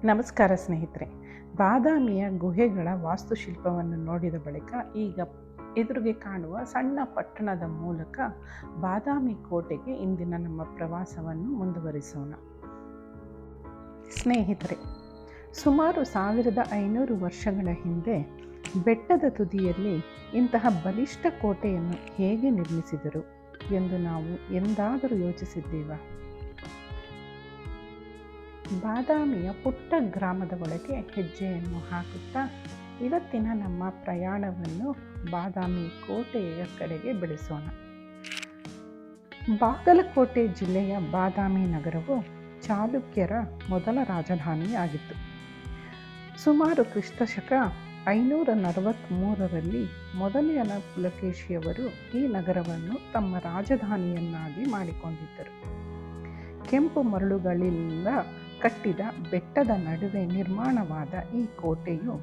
ನಮಸ್ಕಾರ ಸ್ನೇಹಿತರೆ. ಬಾದಾಮಿಯ ಗುಹೆಗಳ ವಾಸ್ತುಶಿಲ್ಪವನ್ನು ನೋಡಿದ ಬಳಿಕ ಈಗ ಎದುರಿಗೆ ಕಾಣುವ ಸಣ್ಣ ಪಟ್ಟಣದ ಮೂಲಕ ಬಾದಾಮಿ ಕೋಟೆಗೆ ಇಂದಿನ ನಮ್ಮ ಪ್ರವಾಸವನ್ನು ಮುಂದುವರಿಸೋಣ. ಸ್ನೇಹಿತರೆ, ಸುಮಾರು 1500 ವರ್ಷಗಳ ಹಿಂದೆ ಬೆಟ್ಟದ ತುದಿಯಲ್ಲಿ ಇಂತಹ ಬಲಿಷ್ಠ ಕೋಟೆಯನ್ನು ಹೇಗೆ ನಿರ್ಮಿಸಿದರು ಎಂದು ನಾವು ಎಂದಾದರೂ ಯೋಚಿಸಿದ್ದೀವಾ? ಬಾದಾಮಿಯ ಪುಟ್ಟ ಗ್ರಾಮದ ಒಳಗೆ ಹೆಜ್ಜೆಯನ್ನು ಹಾಕುತ್ತಾ ಇವತ್ತಿನ ನಮ್ಮ ಪ್ರಯಾಣವನ್ನು ಬಾದಾಮಿ ಕೋಟೆಯ ಕಡೆಗೆ ಬೆಳೆಸೋಣ. ಬಾಗಲಕೋಟೆ ಜಿಲ್ಲೆಯ ಬಾದಾಮಿ ನಗರವು ಚಾಲುಕ್ಯರ ಮೊದಲ ರಾಜಧಾನಿಯಾಗಿತ್ತು. ಸುಮಾರು ಕ್ರಿಸ್ತಶಕ 543ರಲ್ಲಿ ಮೊದಲನೆಯ ಪುಲಕೇಶಿಯವರು ಈ ನಗರವನ್ನು ತಮ್ಮ ರಾಜಧಾನಿಯನ್ನಾಗಿ ಮಾಡಿಕೊಂಡಿದ್ದರು. ಕೆಂಪು ಮರಳುಗಳಿಂದ ಕಟ್ಟಿದ ಬೆಟ್ಟದ ನಡುವೆ ನಿರ್ಮಾಣವಾದ ಈ ಕೋಟೆಯು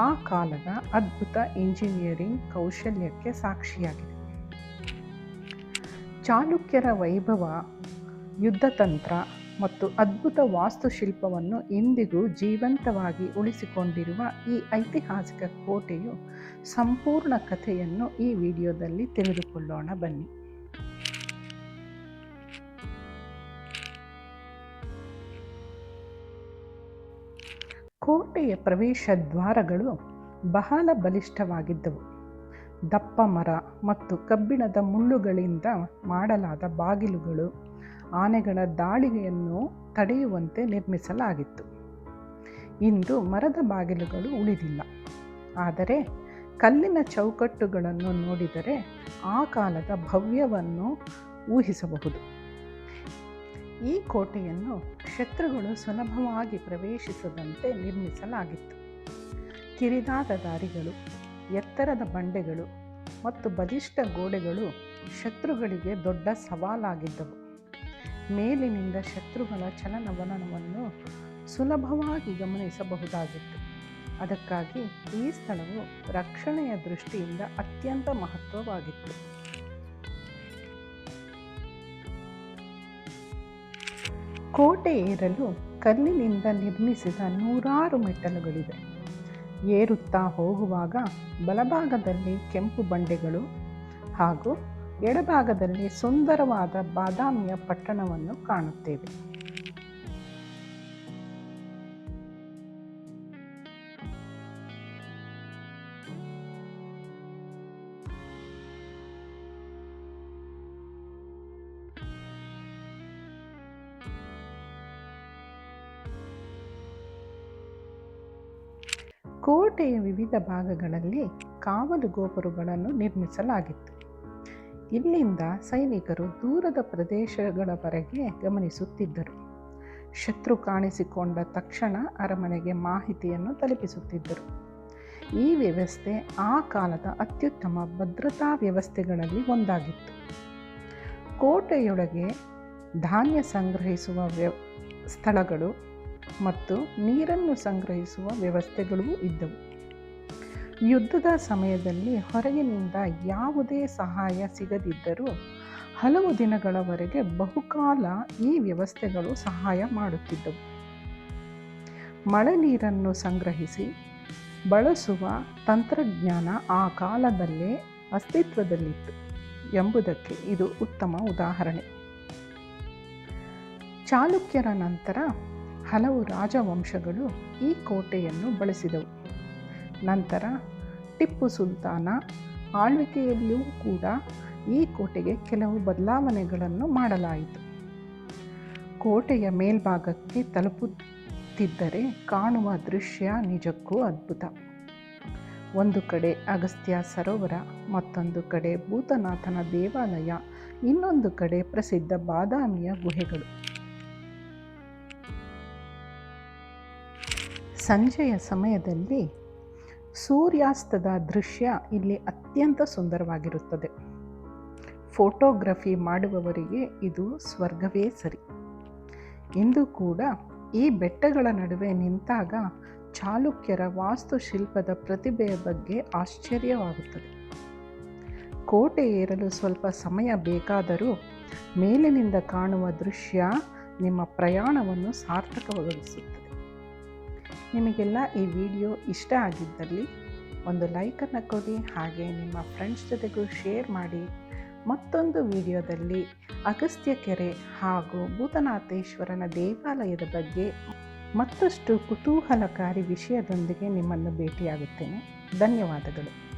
ಆ ಕಾಲದ ಅದ್ಭುತ ಇಂಜಿನಿಯರಿಂಗ್ ಕೌಶಲ್ಯಕ್ಕೆ ಸಾಕ್ಷಿಯಾಗಿದೆ. ಚಾಲುಕ್ಯರ ವೈಭವ, ಯುದ್ಧತಂತ್ರ ಮತ್ತು ಅದ್ಭುತ ವಾಸ್ತುಶಿಲ್ಪವನ್ನು ಇಂದಿಗೂ ಜೀವಂತವಾಗಿ ಉಳಿಸಿಕೊಂಡಿರುವ ಈ ಐತಿಹಾಸಿಕ ಕೋಟೆಯು ಸಂಪೂರ್ಣ ಕಥೆಯನ್ನು ಈ ವಿಡಿಯೋದಲ್ಲಿ ತಿಳಿದುಕೊಳ್ಳೋಣ ಬನ್ನಿ. ಕೋಟೆಯ ಪ್ರವೇಶ ದ್ವಾರಗಳು ಬಹಳ ಬಲಿಷ್ಠವಾಗಿದ್ದವು. ದಪ್ಪ ಮರ ಮತ್ತು ಕಬ್ಬಿಣದ ಮುಳ್ಳುಗಳಿಂದ ಮಾಡಲಾದ ಬಾಗಿಲುಗಳು ಆನೆಗಳ ದಾಳಿಯನ್ನು ತಡೆಯುವಂತೆ ನಿರ್ಮಿಸಲಾಗಿತ್ತು. ಇಂದು ಮರದ ಬಾಗಿಲುಗಳು ಉಳಿದಿಲ್ಲ, ಆದರೆ ಕಲ್ಲಿನ ಚೌಕಟ್ಟುಗಳನ್ನು ನೋಡಿದರೆ ಆ ಕಾಲದ ಭವ್ಯವನ್ನು ಊಹಿಸಬಹುದು. ಈ ಕೋಟೆಯನ್ನು ಶತ್ರುಗಳು ಸುಲಭವಾಗಿ ಪ್ರವೇಶಿಸದಂತೆ ನಿರ್ಮಿಸಲಾಗಿತ್ತು. ಕಿರಿದಾದ ದಾರಿಗಳು, ಎತ್ತರದ ಬಂಡೆಗಳು ಮತ್ತು ಬಲಿಷ್ಠ ಗೋಡೆಗಳು ಶತ್ರುಗಳಿಗೆ ದೊಡ್ಡ ಸವಾಲಾಗಿದ್ದವು. ಮೇಲಿನಿಂದ ಶತ್ರುಗಳ ಚಲನವಲನವನ್ನು ಸುಲಭವಾಗಿ ಗಮನಿಸಬಹುದಾಗಿತ್ತು. ಅದಕ್ಕಾಗಿ ಈ ಸ್ಥಳವು ರಕ್ಷಣೆಯ ದೃಷ್ಟಿಯಿಂದ ಅತ್ಯಂತ ಮಹತ್ವವಾಗಿತ್ತು. ಕೋಟೆ ಏರಲು ಕಲ್ಲಿನಿಂದ ನಿರ್ಮಿಸಿದ 100 ಮೆಟ್ಟಲುಗಳಿವೆ. ಏರುತ್ತಾ ಹೋಗುವಾಗ ಬಲಭಾಗದಲ್ಲಿ ಕೆಂಪು ಬಂಡೆಗಳು ಹಾಗೂ ಎಡಭಾಗದಲ್ಲಿ ಸುಂದರವಾದ ಬಾದಾಮಿಯ ಪಟ್ಟಣವನ್ನು ಕಾಣುತ್ತೇವೆ. ಕೋಟೆಯ ವಿವಿಧ ಭಾಗಗಳಲ್ಲಿ ಕಾವಲು ಗೋಪುರಗಳನ್ನು ನಿರ್ಮಿಸಲಾಗಿತ್ತು. ಇಲ್ಲಿಂದ ಸೈನಿಕರು ದೂರದ ಪ್ರದೇಶಗಳವರೆಗೆ ಗಮನಿಸುತ್ತಿದ್ದರು. ಶತ್ರು ಕಾಣಿಸಿಕೊಂಡ ತಕ್ಷಣ ಅರಮನೆಗೆ ಮಾಹಿತಿಯನ್ನು ತಲುಪಿಸುತ್ತಿದ್ದರು. ಈ ವ್ಯವಸ್ಥೆ ಆ ಕಾಲದ ಅತ್ಯುತ್ತಮ ಭದ್ರತಾ ವ್ಯವಸ್ಥೆಗಳಲ್ಲಿ ಒಂದಾಗಿತ್ತು. ಕೋಟೆಯೊಳಗೆ ಧಾನ್ಯ ಸಂಗ್ರಹಿಸುವ ಸ್ಥಳಗಳು ಮತ್ತು ನೀರನ್ನು ಸಂಗ್ರಹಿಸುವ ವ್ಯವಸ್ಥೆಗಳೂ ಇದ್ದವು. ಯುದ್ಧದ ಸಮಯದಲ್ಲಿ ಹೊರಗಿನಿಂದ ಯಾವುದೇ ಸಹಾಯ ಸಿಗದಿದ್ದರೂ ಹಲವು ದಿನಗಳವರೆಗೆ ಬಹುಕಾಲ ಈ ವ್ಯವಸ್ಥೆಗಳು ಸಹಾಯ ಮಾಡುತ್ತಿದ್ದವು. ಮಳೆ ನೀರನ್ನು ಸಂಗ್ರಹಿಸಿ ಬಳಸುವ ತಂತ್ರಜ್ಞಾನ ಆ ಕಾಲದಲ್ಲೇ ಅಸ್ತಿತ್ವದಲ್ಲಿತ್ತು ಎಂಬುದಕ್ಕೆ ಇದು ಉತ್ತಮ ಉದಾಹರಣೆ. ಚಾಲುಕ್ಯರ ನಂತರ ಹಲವು ರಾಜವಂಶಗಳು ಈ ಕೋಟೆಯನ್ನು ಬಳಸಿದವು. ನಂತರ ಟಿಪ್ಪು ಸುಲ್ತಾನ ಆಳ್ವಿಕೆಯಲ್ಲಿಯೂ ಕೂಡ ಈ ಕೋಟೆಗೆ ಕೆಲವು ಬದಲಾವಣೆಗಳನ್ನು ಮಾಡಲಾಯಿತು. ಕೋಟೆಯ ಮೇಲ್ಭಾಗಕ್ಕೆ ತಲುಪುತ್ತಿದ್ದರೆ ಕಾಣುವ ದೃಶ್ಯ ನಿಜಕ್ಕೂ ಅದ್ಭುತ. ಒಂದು ಕಡೆ ಅಗಸ್ತ್ಯ ಸರೋವರ, ಮತ್ತೊಂದು ಕಡೆ ಭೂತನಾಥನ ದೇವಾಲಯ, ಇನ್ನೊಂದು ಕಡೆ ಪ್ರಸಿದ್ಧ ಬಾದಾಮಿಯ ಗುಹೆಗಳು. ಸಂಜೆಯ ಸಮಯದಲ್ಲಿ ಸೂರ್ಯಾಸ್ತದ ದೃಶ್ಯ ಇಲ್ಲಿ ಅತ್ಯಂತ ಸುಂದರವಾಗಿರುತ್ತದೆ. ಫೋಟೋಗ್ರಫಿ ಮಾಡುವವರಿಗೆ ಇದು ಸ್ವರ್ಗವೇ ಸರಿ. ಇಂದು ಕೂಡ ಈ ಬೆಟ್ಟಗಳ ನಡುವೆ ನಿಂತಾಗ ಚಾಲುಕ್ಯರ ವಾಸ್ತುಶಿಲ್ಪದ ಪ್ರತಿಭೆಯ ಬಗ್ಗೆ ಆಶ್ಚರ್ಯವಾಗುತ್ತದೆ. ಕೋಟೆ ಏರಲು ಸ್ವಲ್ಪ ಸಮಯ ಬೇಕಾದರೂ ಮೇಲಿನಿಂದ ಕಾಣುವ ದೃಶ್ಯ ನಿಮ್ಮ ಪ್ರಯಾಣವನ್ನು ಸಾರ್ಥಕಗೊಳಿಸುತ್ತದೆ. ನಿಮಗೆಲ್ಲ ಈ ವಿಡಿಯೋ ಇಷ್ಟ ಆಗಿದ್ದಲ್ಲಿ ಒಂದು ಲೈಕನ್ನು ಕೊಡಿ, ಹಾಗೆ ನಿಮ್ಮ ಫ್ರೆಂಡ್ಸ್ ಜೊತೆಗೂ ಶೇರ್ ಮಾಡಿ. ಮತ್ತೊಂದು ವಿಡಿಯೋದಲ್ಲಿ ಅಗಸ್ತ್ಯ ಕೆರೆ ಹಾಗೂ ಭೂತನಾಥೇಶ್ವರನ ದೇವಾಲಯದ ಬಗ್ಗೆ ಮತ್ತಷ್ಟು ಕುತೂಹಲಕಾರಿ ವಿಷಯದೊಂದಿಗೆ ನಿಮ್ಮನ್ನು ಭೇಟಿಯಾಗುತ್ತೇನೆ. ಧನ್ಯವಾದಗಳು.